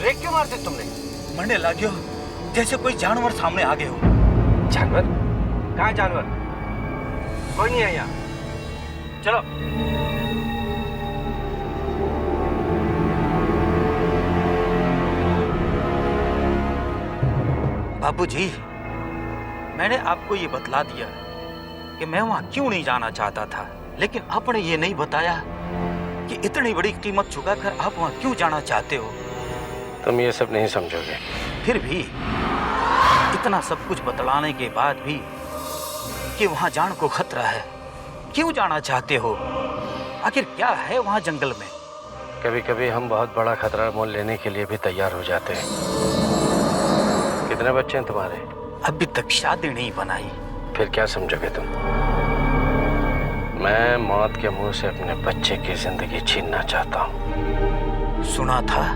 Break क्यों मार दी तुमने? मरने लाग्यो जैसे कोई जानवर सामने आ गए हो। जानवर? कहाँ जानवर? कोई नहीं है यहाँ। चलो। बाबूजी, मैंने आपको ये बतला दिया कि मैं वहां क्यों नहीं जाना चाहता था, लेकिन आपने ये नहीं बताया कि इतनी बड़ी कीमत चुकाकर आप वहां क्यों जाना चाहते हो। तुम ये सब नहीं समझोगे। फिर भी इतना सब कुछ बतलाने के बाद भी कि वहां जान को खतरा है, क्यों जाना चाहते हो? आखिर क्या है वहां जंगल में? कभी कभी हम बहुत बड़ा खतरा मोल लेने के लिए भी तैयार हो जाते हैं। कितने बच्चे हैं तुम्हारे? अभी तक शादी नहीं बनाई। फिर क्या समझोगे तुम? मैं मौत के मुंह से अपने बच्चे की जिंदगी छीनना चाहता हूँ। सुना था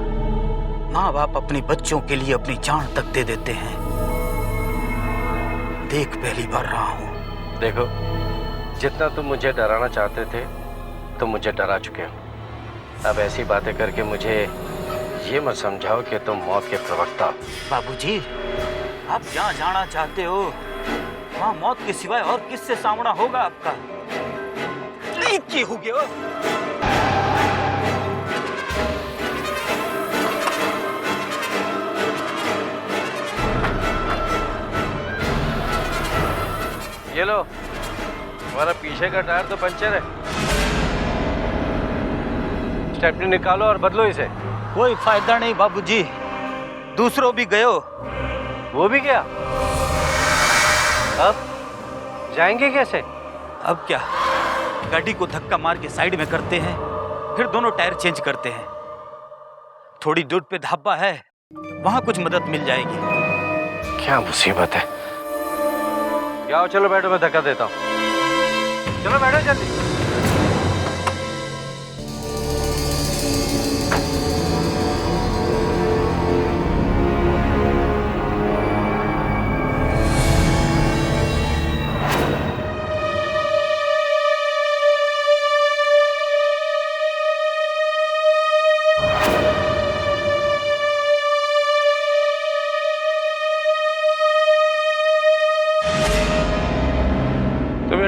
माँ बाप अपने बच्चों के लिए अपनी जान तक दे देते हैं। देख पहली बार रहा हूँ। देखो, जितना तुम मुझे डराना चाहते थे तुम मुझे डरा चुके हो। अब ऐसी बातें करके मुझे ये मत समझाओ कि तुम मौत के प्रवक्ता। बाबूजी, आप जहाँ जाना चाहते हो वहाँ मौत के सिवाय और किससे सामना होगा आपका? हो गया। ये लो, तुम्हारा पीछे का टायर तो पंचर है। स्टेपनी निकालो और बदलो इसे। कोई फायदा नहीं बाबूजी, दूसरों भी गयो। वो भी गया? अब जाएंगे कैसे? अब क्या, गाड़ी को धक्का मार के साइड में करते हैं, फिर दोनों टायर चेंज करते हैं। थोड़ी दूर पे ढाबा है, वहां कुछ मदद मिल जाएगी। क्या मुसीबत है। आओ चलो बैठो, मैं धक्का देता हूँ। चलो बैठो जल्दी।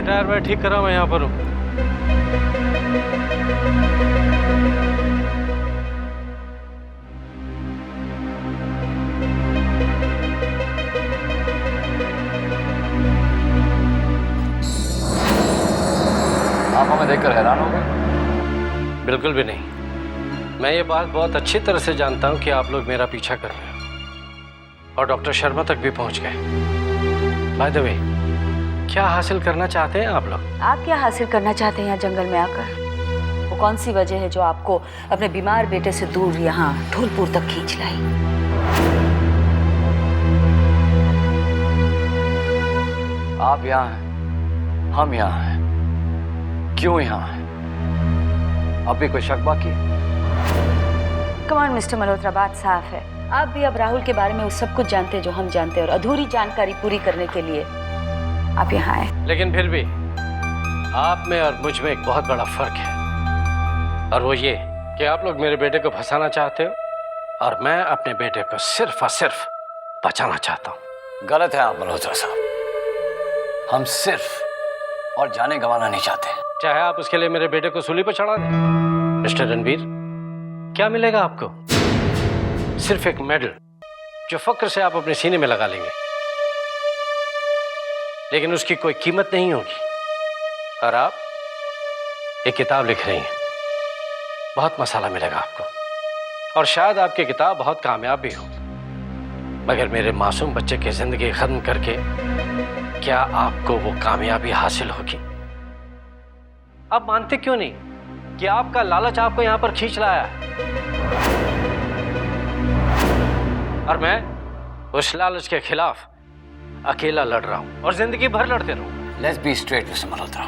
टायर मैं ठीक करा, मैं यहाँ पर हूँ। आप हमें देखकर हैरान हो गए? बिल्कुल भी नहीं। मैं ये बात बहुत अच्छी तरह से जानता हूँ कि आप लोग मेरा पीछा कर रहे हो और डॉक्टर शर्मा तक भी पहुँच गए। बाय द वे, क्या हासिल करना चाहते हैं आप लोग? आप क्या हासिल करना चाहते हैं यहाँ जंगल में आकर? वो कौन सी वजह है जो आपको अपने बीमार बेटे से दूर यहाँ ढोलपुर तक खींच लाई? आप यहाँ हैं, हम यहाँ हैं। क्यों यहाँ हैं? अब भी कोई शक बाकी? कम ऑन मिस्टर मल्होत्रा, बात साफ है। आप भी अब राहुल के बारे में वो सब कुछ जानते हैं जो हम जानते हैं, और अधूरी जानकारी पूरी करने के लिए आप यहाँ आए। लेकिन फिर भी आप में और मुझ में एक बहुत बड़ा फर्क है, और वो ये कि आप लोग मेरे बेटे को फंसाना चाहते हो और मैं अपने बेटे को सिर्फ और सिर्फ बचाना चाहता हूँ। गलत है आप मल्होत्रा साहब। हम सिर्फ और जाने गंवाना नहीं चाहते। चाहे आप उसके लिए मेरे बेटे को सूली पर चढ़ा दें। मिस्टर रणबीर, क्या मिलेगा आपको? सिर्फ एक मेडल जो फक्र से आप अपने सीने में लगा लेंगे, लेकिन उसकी कोई कीमत नहीं होगी। और आप एक किताब लिख रही हैं, बहुत मसाला मिलेगा आपको, और शायद आपकी किताब बहुत कामयाब भी हो, मगर मेरे मासूम बच्चे की जिंदगी खत्म करके क्या आपको वो कामयाबी हासिल होगी? आप मानते क्यों नहीं कि आपका लालच आपको यहां पर खींच लाया है, और मैं उस लालच के खिलाफ अकेला लड़ रहा हूं और जिंदगी भर लड़ते रहूंगा। Let's be straight mister Malhotra,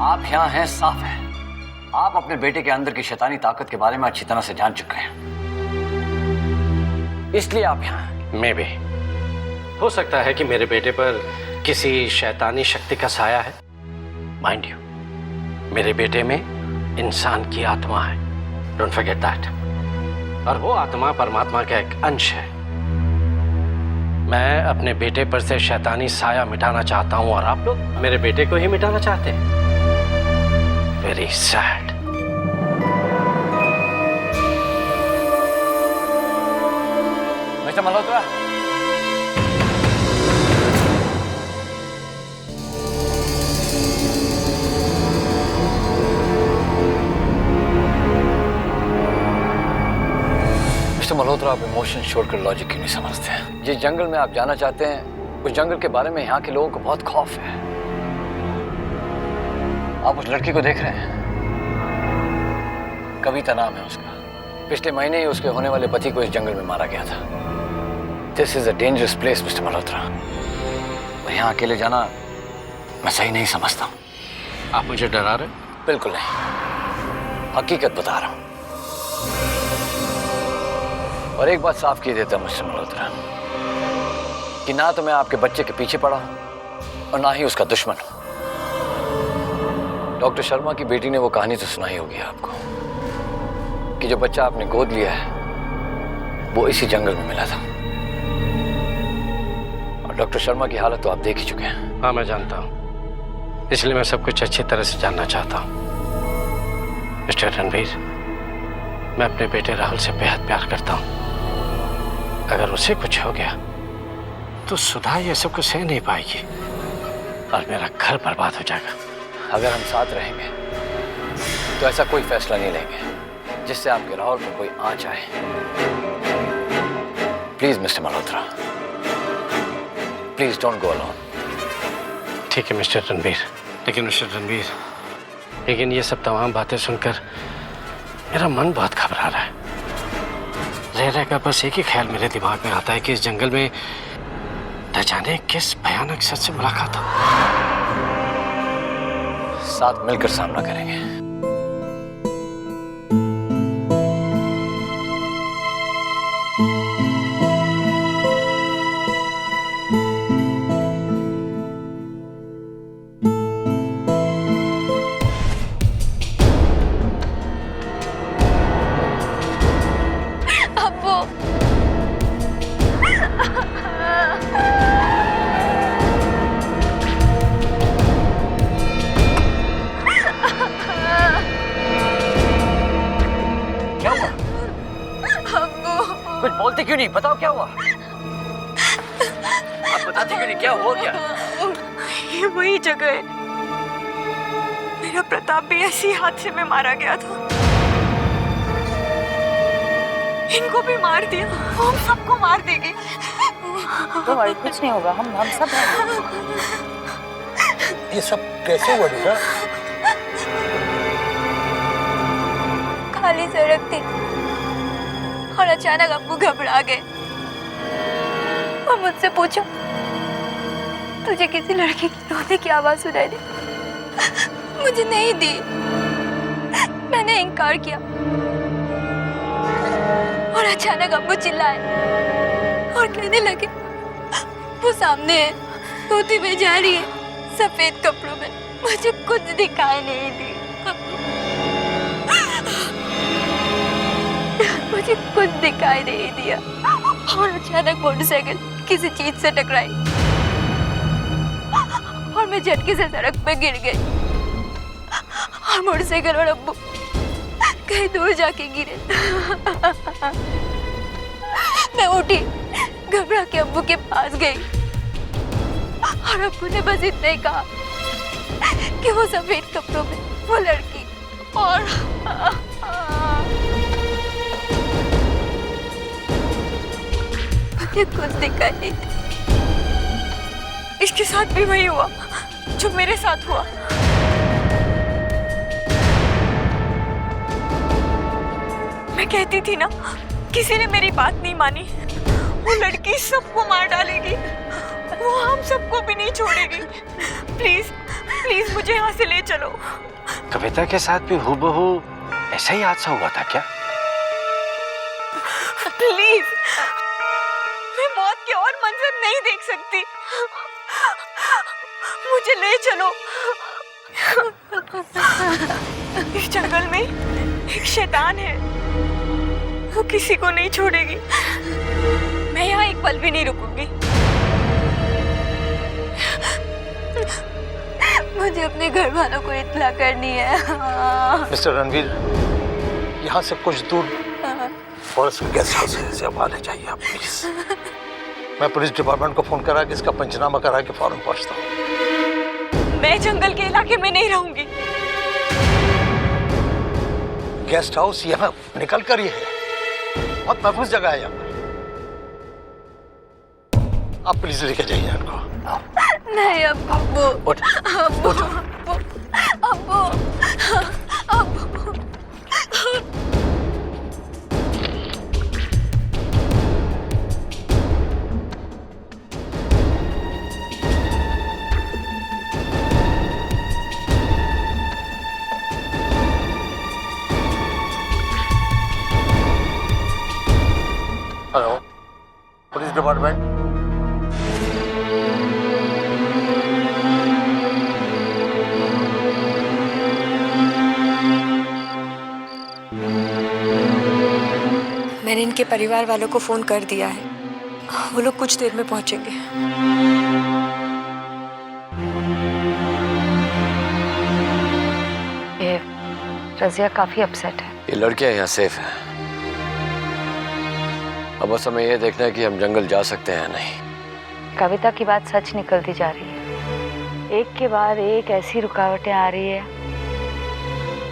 आप यहाँ हैं साफ है। आप अपने बेटे के अंदर की शैतानी ताकत के बारे में अच्छी तरह से जान चुके हैं, इसलिए आप यहाँ हैं। मैं भी, हो सकता है कि मेरे बेटे पर किसी शैतानी शक्ति का साया है। माइंड यू, मेरे बेटे में इंसान की आत्मा है, डोंट फॉरगेट दैट। और वो आत्मा परमात्मा का एक अंश है। मैं अपने बेटे पर से शैतानी साया मिटाना चाहता हूं और आप लोग मेरे बेटे को ही मिटाना चाहते हैं। Very sad. Mister Malhotra, mister Malhotra, आप इमोशन छोड़कर लॉजिक क्यों नहीं समझते हैं? जिस जंगल में आप जाना चाहते हैं उस जंगल के बारे में यहाँ के लोगों को बहुत खौफ है। आप उस लड़की को देख रहे हैं, कविता नाम है उसका। पिछले महीने ही उसके होने वाले पति को इस जंगल में मारा गया था। This is a dangerous place mister Malhotra, और यहाँ अकेले जाना मैं सही नहीं समझता। आप मुझे डरा रहे हैं? बिल्कुल नहीं, हकीकत बता रहा हूँ। और एक बात साफ की देता हूं मिस्टर मल्होत्रा कि ना तो मैं आपके बच्चे के पीछे पड़ा हूं और ना ही उसका दुश्मन हूं। डॉक्टर शर्मा की बेटी ने वो कहानी तो सुनाई होगी आपको कि जो बच्चा आपने गोद लिया है वो इसी जंगल में मिला था। और डॉक्टर शर्मा की हालत तो आप देख ही चुके हैं। हाँ, मैं जानता हूं, इसलिए मैं सब कुछ अच्छी तरह से जानना चाहता हूं। मिस्टर रणवीर, मैं अपने बेटे राहुल से बेहद प्यार करता हूं। अगर उसे कुछ हो गया तो सुधा ये सब कुछ सह नहीं पाएगी और मेरा घर बर्बाद हो जाएगा। अगर हम साथ रहेंगे तो ऐसा कोई फैसला नहीं लेंगे जिससे आपके राहुल पर कोई आंच आए। Please mister Malhotra, please don't go alone. ठीक है मिस्टर रणवीर, लेकिन मिस्टर रणवीर, लेकिन ये सब तमाम बातें सुनकर मेरा मन बहुत घबरा रहा है। रह रहकर बस एक ही ख्याल मेरे दिमाग में आता है कि इस जंगल में न जाने किस भयानक शख्स से मुलाकात हो। साथ मिलकर सामना करेंगे। कुछ बोलते क्यों नहीं? बताओ क्या हुआ? आप बताते क्यों नहीं? क्या हुआ? क्या ये वही जगह है, मेरा प्रताप भी ऐसी हादसे में मारा गया था। इनको भी मार दिया, हम सबको मार देगी। तुम्हारी कुछ नहीं होगा, हम सब हैं। ये सब कैसे हुआ बेटा? खाली सड़क थी और अचानक अब्बू घबरा गए और मुझसे पूछा, तुझे किसी लड़के की रोने की आवाज सुनाई दी? मुझे नहीं दी। मैंने इनकार किया और अचानक अब्बू चिल्लाए और कहने लगे, वो सामने है, धोती में जा रही है, सफेद कपड़ों में। मुझे कुछ दिखाई नहीं दी, मुझे कुछ दिखाई नहीं दिया। और अचानक मोटरसाइकिल किसी चीज से टकराई और मैं झटके से सड़क पे गिर गई और मोटरसाइकिल और अब्बू कहीं दूर जाके गिरे। मैं उठी, घबरा के अब्बू के पास गई और अब्बू ने बस इतना ही कहा कि वो सफेद कपड़ों में वो लड़की और मुझे कुछ दिखाई नहीं दी। इसके साथ भी वही हुआ जो मेरे साथ हुआ। मैं कहती थी ना, किसी ने मेरी बात नहीं मानी। वो लड़की सबको मार डालेगी, वो हम सबको भी नहीं छोड़ेगी। प्लीज प्लीज मुझे यहाँ से ले चलो। कविता के साथ भी हूबहू ऐसा ही हादसा हुआ था क्या? प्लीज, मैं मौत के और मंजर नहीं देख सकती, मुझे ले चलो। इस जंगल में एक शैतान है, वो किसी को नहीं छोड़ेगी। मैं यहाँ एक पल भी नहीं रुकूंगी। मुझे अपने घर वालों को इत्तला करनी है। मिस्टर रणवीर, यहाँ से कुछ दूर फॉरेस्ट गेस्ट हाउस से अब आने चाहिए आप प्लीज। मैं पुलिस डिपार्टमेंट को फोन करा के इसका पंचनामा करा के फौरन पहुंचता हूँ। मैं जंगल के इलाके में नहीं रहूंगी। गेस्ट हाउस यहाँ निकल कर ही है, बहुत महफूज जगह है यहाँ। आप प्लीज लेके जाइए इनको। नहीं अब्बू, उठ, अब्बू, उठ। अब्बू, अब्बू। Hello, police department. मैंने इनके परिवार वालों को फोन कर दिया है, वो लोग कुछ देर में पहुंचेंगे। ये रजिया काफी अपसेट है। ये लड़कियां यहाँ सेफ हैं। अब बस हमें ये देखना है कि हम जंगल जा सकते हैं या नहीं। कविता की बात सच निकलती जा रही है। एक के बाद एक ऐसी रुकावटें आ रही है,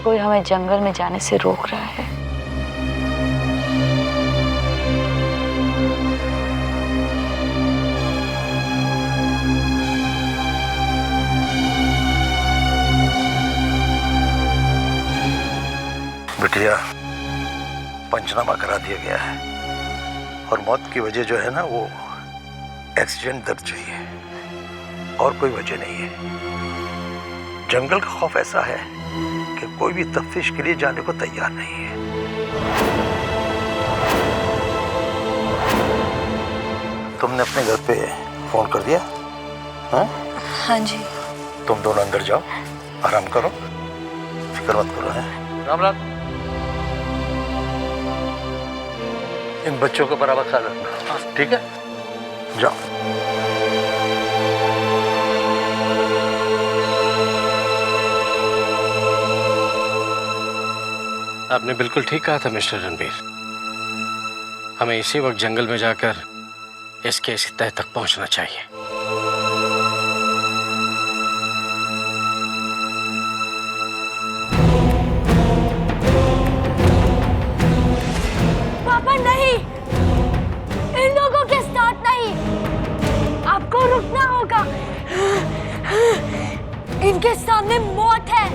कोई हमें जंगल में जाने से रोक रहा है। बिटिया, पंचनामा करा दिया गया है और मौत की वजह जो है ना वो एक्सीडेंट दर्ज हुई है और कोई वजह नहीं है। जंगल का खौफ ऐसा है कि कोई भी तफ्तीश के लिए जाने को तैयार नहीं है। तुमने अपने घर पे फोन कर दिया? हाँ? हाँ जी। तुम दोनों अंदर जाओ, आराम करो, फिक्र मत करो। है राम राम। इन बच्चों को बराबर ख्याल रखना, ठीक है? जाओ। आपने बिल्कुल ठीक कहा था मिस्टर रणबीर। हमें इसी वक्त जंगल में जाकर इस केस की तह तक पहुंचना चाहिए। पापा नहीं, इन लोगों के साथ नहीं। आपको रुकना होगा। इनके सामने मौत है।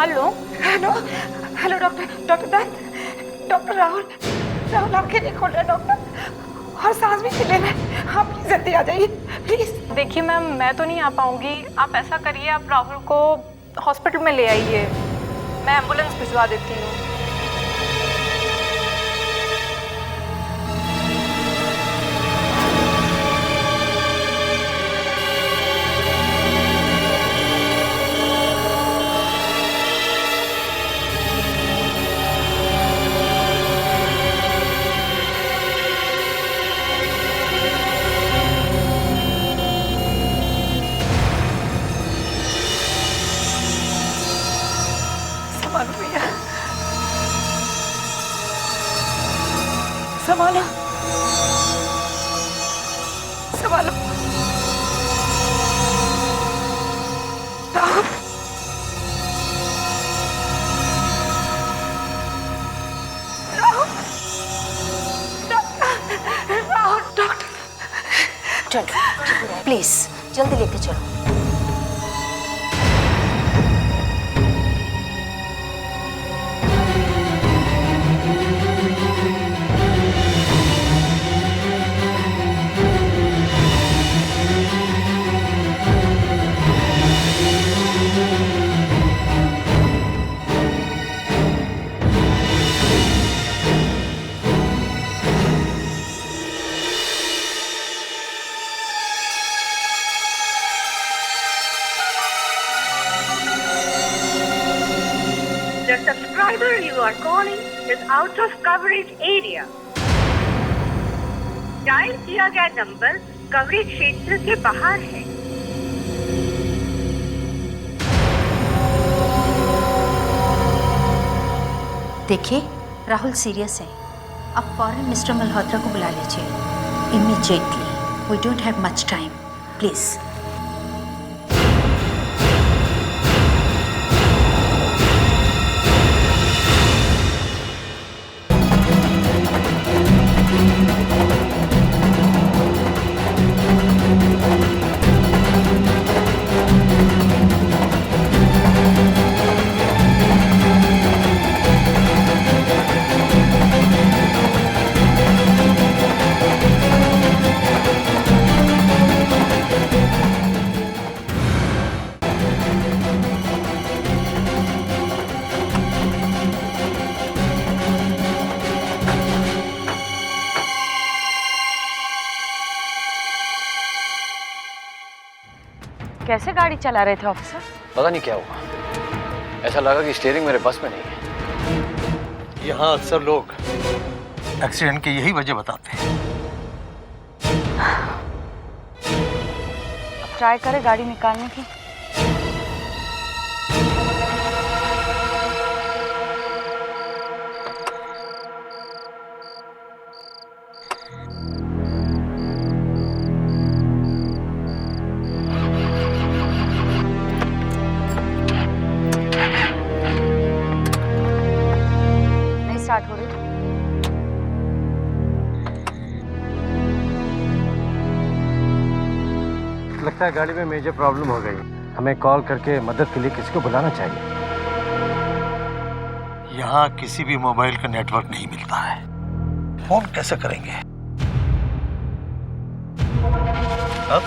Hello hello hello doctor Dutt, doctor Rahul आंखें नहीं खोल रहे डॉक्टर, और सांस भी नहीं ले रहे। आप प्लीज जल्दी आ जाइए प्लीज। देखिए मैम, मैं तो नहीं आ पाऊंगी। आप ऐसा करिए, आप राहुल को हॉस्पिटल में ले आइए, मैं एम्बुलेंस भिजवा देती हूँ। भैया संभालो संभालो। राहुल चलो प्लीज जल्दी लेके चलो। The subscriber you are calling is out of coverage area. Dial किया गया नंबर कवरेज क्षेत्र के बाहर है। देखिए राहुल सीरियस है, अब फौरन मिस्टर मल्होत्रा को बुला लीजिए immediately. We don't have much time, please. कैसे गाड़ी चला रहे थे ऑफिसर? पता नहीं क्या हुआ, ऐसा लगा कि स्टीयरिंग मेरे बस में नहीं है। यहाँ अक्सर लोग एक्सीडेंट की यही वजह बताते हैं। अब ट्राई करें गाड़ी निकालने की। स्टार्ट हो रही। लगता है गाड़ी में मेजर प्रॉब्लम हो गई, हमें कॉल करके मदद के लिए किसी को बुलाना चाहिए। यहाँ किसी भी मोबाइल का नेटवर्क नहीं मिलता है, फोन कैसे करेंगे? अब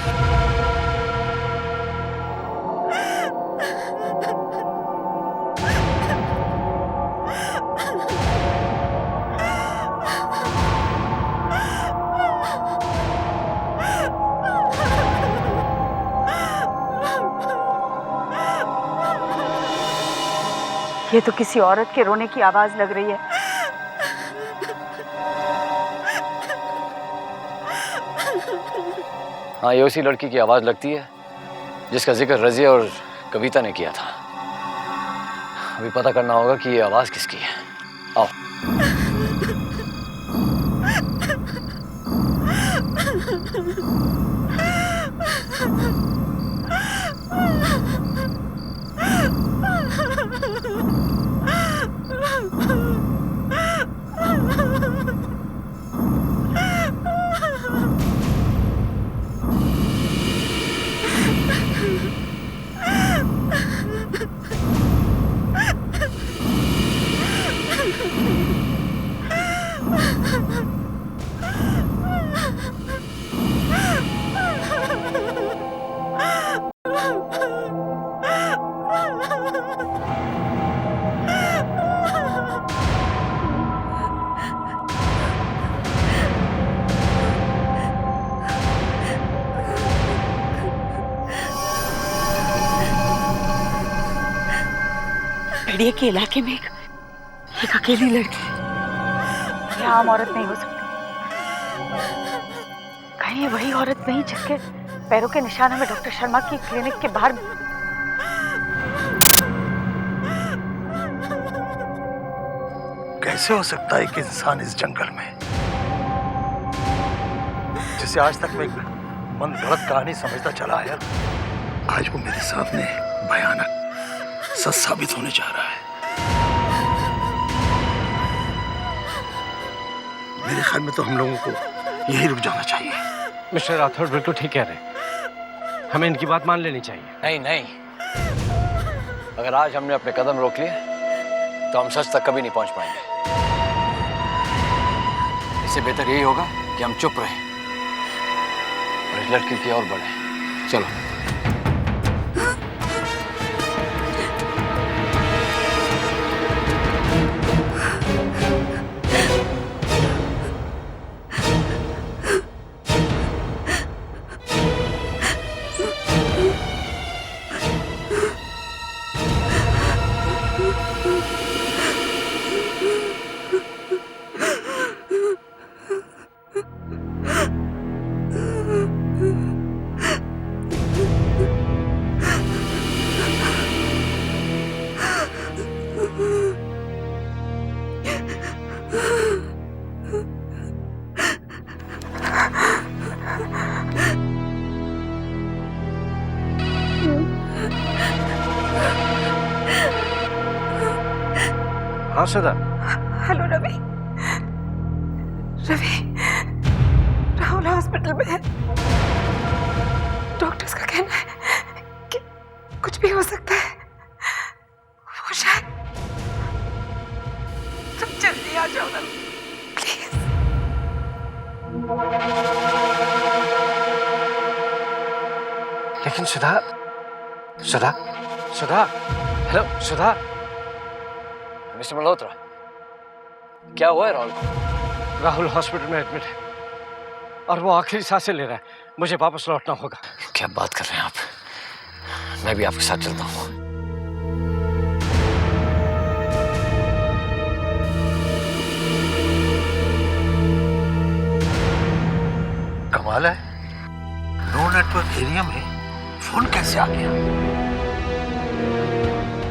ये तो किसी औरत के रोने की आवाज लग रही है। हाँ, ये उसी लड़की की आवाज लगती है जिसका जिक्र रजिया और कविता ने किया था। अभी पता करना होगा कि ये आवाज किसकी है। आओ। भेड़िए के इलाके में एक अकेली लड़की, ये आम औरत नहीं हो सकती। कहीं ये वही औरत नहीं जिसके पैरों के निशान हमें डॉक्टर शर्मा की क्लिनिक के बाहर। कैसे हो सकता है कि इंसान इस जंगल में जिसे आज तक मैं मन गलत कहानी समझता चला आया, आज वो मेरे सामने भयानक सच साबित होने जा रहा है। मेरे ख्याल में तो हम लोगों को यही रुक जाना चाहिए। मिस्टर राठौड़ बिल्कुल ठीक कह रहे हैं, हमें इनकी बात मान लेनी चाहिए। नहीं नहीं, अगर आज हमने अपने कदम रोक लिए तो हम सच तक कभी नहीं पहुंच पाएंगे। इससे बेहतर यही होगा कि हम चुप रहें और इस लड़की की ओर बढ़ें। चलो। हाँ सुधा। हेलो रवि। रवि, राहुल हॉस्पिटल में है। डॉक्टर्स का कहना है कि कुछ भी हो सकता है। वो शायद, तुम जल्दी आ जाओ रवि, प्लीज। लेकिन सुधा, सुधा, सुधा, हेलो सुधा। मिस्टर मल्होत्रा, क्या हुआ है राहुल को? राहुल हॉस्पिटल में एडमिट है और वो आखिरी सांसें ले रहा है। मुझे वापस लौटना होगा। क्या बात कर रहे हैं आप? मैं भी आपके साथ चलता हूँ। कमाल है, नो नेटवर्क एरिया में फोन कैसे आ गया?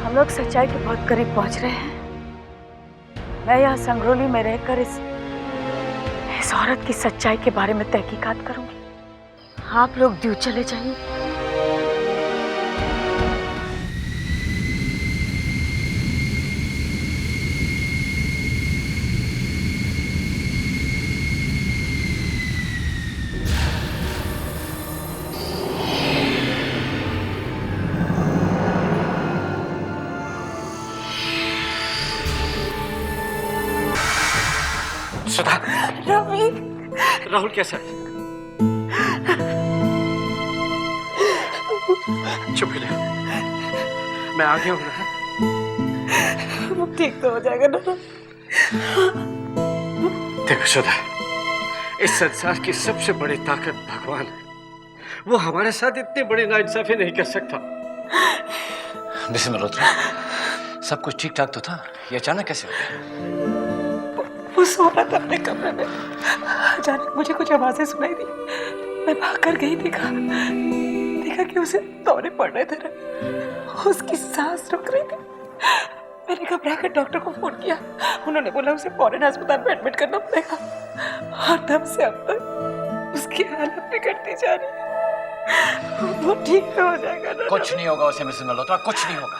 हम लोग सच्चाई के बहुत करीब पहुंच रहे हैं। मैं यहाँ संगरोली में रहकर इस औरत की सच्चाई के बारे में तहकीकात करूंगी। आप लोग ड्यू चले जाइए। सुधा, रवि, राहुल कैसा है? चुप हो जा, मैं आ गया हूँ ना। वो ठीक तो हो जाएगा ना? देखो सुधा, इस संसार की सबसे बड़ी ताकत भगवान है। वो हमारे साथ इतनी बड़ी नाइंसाफी नहीं कर सकता। मिस्टर मल्होत्रा, सब कुछ ठीक ठाक तो था, ये अचानक कैसे हो गया? वो सो रहा था अपने कमरे में, अचानक मुझे कुछ आवाजें सुनाई दी। मैं भाग कर गई, देखा कि उसे दौरे पड़ रहे थे, उसकी सांस रुक रही थी। मैंने घबरा कर डॉक्टर को फोन किया। उन्होंने बोला उसे फौरन अस्पताल में एडमिट करना पड़ेगा और तब से अब तक उसकी हालत बिगड़ती जा रही है। वो ठीक हो जाएगा ना? कुछ नहीं होगा उसे मिस्टर मल्होत्रा, कुछ नहीं होगा।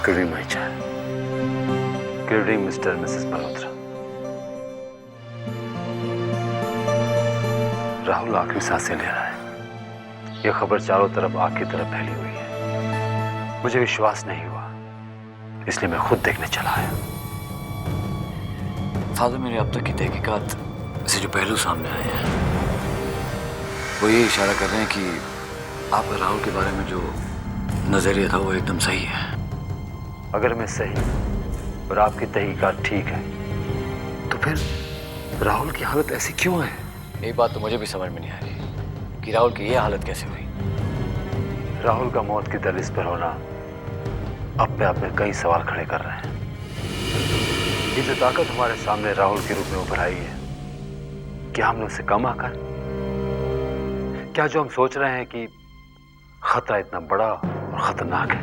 Good evening, my child. Good evening, Mr. and Mrs. Malhotra. Rahul आखिरी सांसें ले रहा है। यह खबर चारों तरफ आग की तरफ फैली हुई है। मुझे विश्वास नहीं हुआ, इसलिए मैं खुद देखने चला आया। फादर, मेरे अब तक की तहकीकात से जो पहलू सामने आए हैं वो ये इशारा कर रहे हैं कि आपका राहुल के बारे में जो नजरिया था वो एकदम सही है। अगर मैं सही और आपकी तहकीकात ठीक है तो फिर राहुल की हालत ऐसी क्यों है? एक बात तो मुझे भी समझ में नहीं आ रही कि राहुल की ये हालत कैसे हुई। राहुल का मौत की दहलीज पर होना अपने आप में कई सवाल खड़े कर रहे हैं। ये जो ताकत हमारे सामने राहुल के रूप में उभर आई है, क्या हमने उससे कम आकर? क्या जो हम सोच रहे हैं कि खतरा इतना बड़ा और खतरनाक है?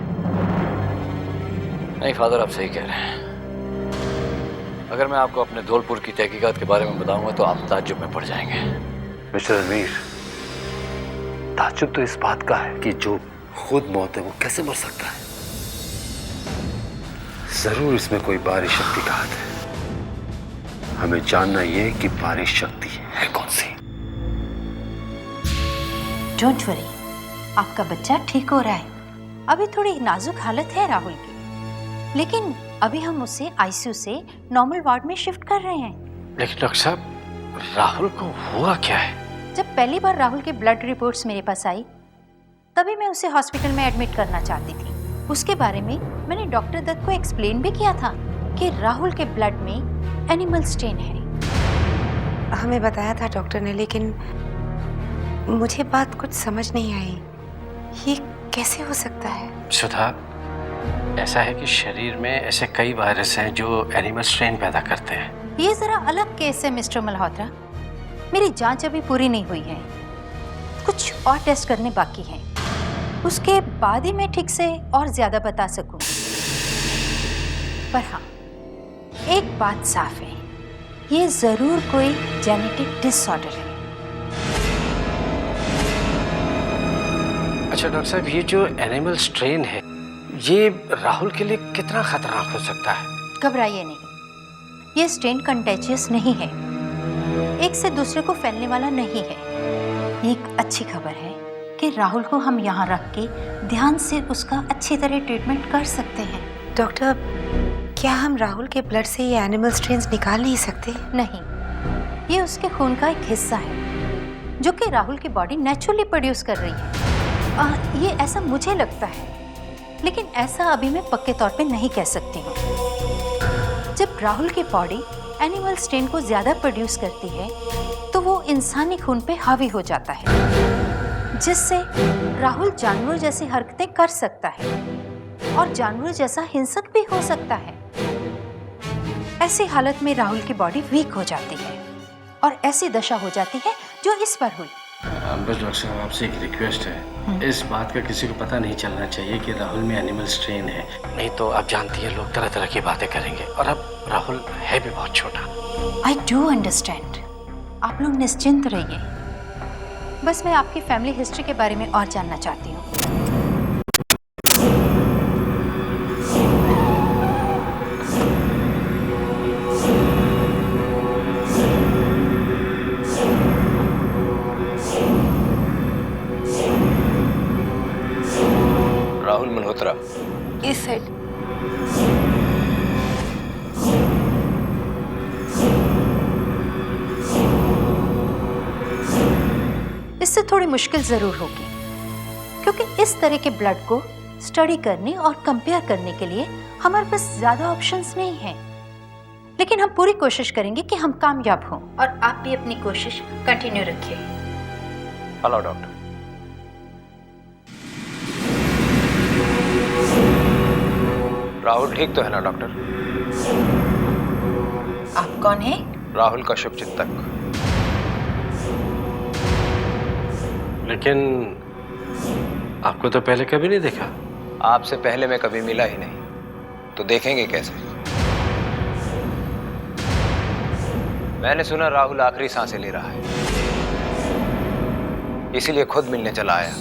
नहीं फादर, आप सही कह रहे हैं। अगर मैं आपको अपने धौलपुर की तहकीकात के बारे में बताऊंगा तो आप ताज्जुब में पड़ जाएंगे। मिस्टर रणवीर, ताज्जुब तो इस बात का है कि जो खुद मौत है वो कैसे मर सकता है। जरूर इसमें कोई बाहरी शक्ति का हाथ है। हमें जानना ये कि बाहरी शक्ति है कौन सी। डोंट वरी, आपका बच्चा ठीक हो रहा है। अभी थोड़ी नाजुक हालत है राहुल की, लेकिन अभी हम उसे आईसीयू से नॉर्मल वार्ड में शिफ्ट कर रहे हैं। लेकिन डॉक्टर साहब, राहुल को हुआ क्या है? जब पहली बार राहुल की ब्लड रिपोर्ट्स मेरे पास आई तभी मैं उसे हॉस्पिटल में एडमिट करना चाहती थी। उसके बारे में मैंने डॉक्टर दत्त को एक्सप्लेन भी किया था कि राहुल के ब्लड में एनिमल स्टेन है। हमें बताया था डॉक्टर ने, लेकिन मुझे बात कुछ समझ नहीं आई। ये कैसे हो सकता है? सुधा, ऐसा है कि शरीर में ऐसे कई वायरस हैं जो एनिमल स्ट्रेन पैदा करते हैं। ये जरा अलग केस है मिस्टर मल्होत्रा। मेरी जांच अभी पूरी नहीं हुई है, कुछ और टेस्ट करने बाकी हैं। उसके बाद ही मैं ठीक से और ज्यादा बता सकूंगी। पर हाँ, एक बात साफ है, ये जरूर कोई जेनेटिक डिसऑर्डर है। अच्छा डॉक्टर साहब, ये जो एनिमल स्ट्रेन है ये राहुल के लिए कितना खतरनाक हो सकता है? घबराइए नहीं, ये स्ट्रेन कंटेजियस नहीं है, एक से दूसरे को फैलने वाला नहीं है। एक अच्छी खबर है कि राहुल को हम यहाँ रख के ध्यान से उसका अच्छी तरह ट्रीटमेंट कर सकते हैं। डॉक्टर, क्या हम राहुल के ब्लड से ये एनिमल स्ट्रेन्स निकाल नहीं सकते? नहीं, ये उसके खून का एक हिस्सा है जो कि राहुल की बॉडी नेचुरली प्रोड्यूस कर रही है। ये ऐसा मुझे लगता है, लेकिन ऐसा अभी मैं पक्के तौर पे नहीं कह सकती हूँ। जब राहुल की बॉडी एनिमल स्ट्रेन को ज़्यादा प्रोड्यूस करती है तो वो इंसानी खून पे हावी हो जाता है, जिससे राहुल जानवर जैसी हरकतें कर सकता है और जानवर जैसा हिंसक भी हो सकता है। ऐसी हालत में राहुल की बॉडी वीक हो जाती है और ऐसी दशा हो जाती है जो इस बार हुई। बस डॉक्टर साहब, आपसे एक रिक्वेस्ट है, इस बात का किसी को पता नहीं चलना चाहिए कि राहुल में एनिमल स्ट्रेन है। नहीं तो आप जानती है लोग तरह तरह की बातें करेंगे, और अब राहुल है भी बहुत छोटा। आई डू अंडरस्टैंड, आप लोग निश्चिंत रहिए। बस मैं आपकी फैमिली हिस्ट्री के बारे में और जानना चाहती हूँ। राहुल मल्होत्रा, इस साइड। इससे थोड़ी मुश्किल जरूर होगी, क्योंकि इस तरह के ब्लड को स्टडी करने और कंपेयर करने के लिए हमारे पास ज्यादा ऑप्शंस नहीं हैं। लेकिन हम पूरी कोशिश करेंगे कि हम कामयाब हों, और आप भी अपनी कोशिश कंटिन्यू रखिए। Hello doctor. राहुल ठीक तो है ना डॉक्टर? आप कौन हैं? राहुल का शुभचिंतक। लेकिन आपको तो पहले कभी नहीं देखा। आपसे पहले मैं कभी मिला ही नहीं, तो देखेंगे कैसे? मैंने सुना राहुल आखिरी सांसें ले रहा है, इसीलिए खुद मिलने चला आया।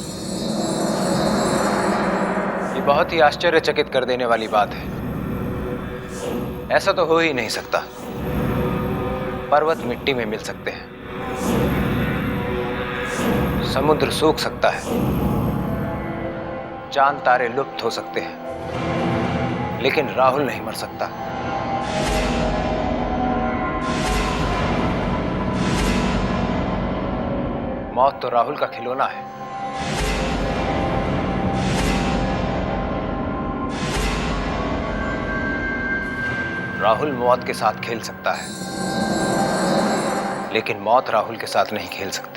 ये बहुत ही आश्चर्यचकित कर देने वाली बात है। ऐसा तो हो ही नहीं सकता। पर्वत मिट्टी में मिल सकते हैं, समुद्र सूख सकता है, चांद तारे लुप्त हो सकते हैं, लेकिन राहुल नहीं मर सकता। मौत तो राहुल का खिलौना है। राहुल मौत के साथ खेल सकता है, लेकिन मौत राहुल के साथ नहीं खेल सकती।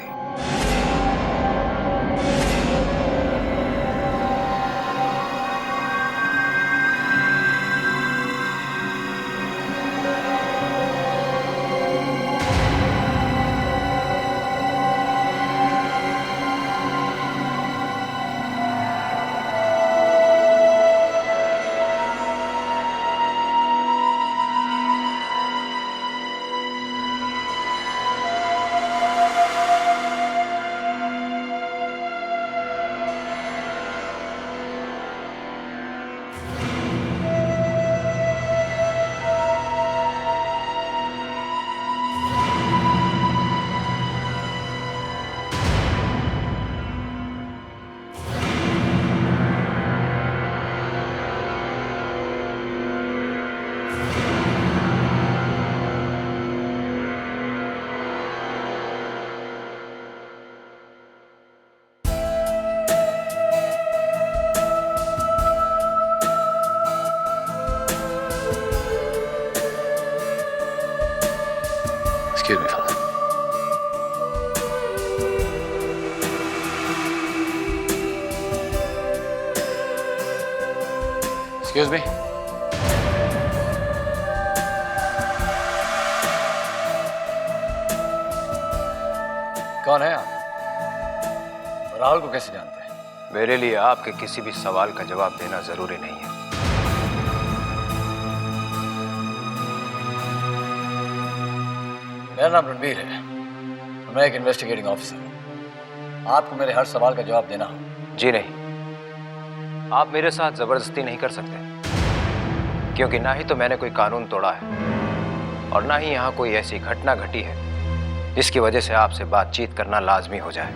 Excuse me. कौन है आप? राहुल को कैसे जानते हैं? मेरे लिए आपके किसी भी सवाल का जवाब देना जरूरी नहीं है। मेरा नाम रणवीर है, मैं एक इन्वेस्टिगेटिंग ऑफिसर हूं। आपको मेरे हर सवाल का जवाब देना हो। जी नहीं, आप मेरे साथ जबरदस्ती नहीं कर सकते, क्योंकि ना ही तो मैंने कोई कानून तोड़ा है और ना ही यहाँ कोई ऐसी घटना घटी है जिसकी वजह से आपसे बातचीत करना लाजमी हो जाए।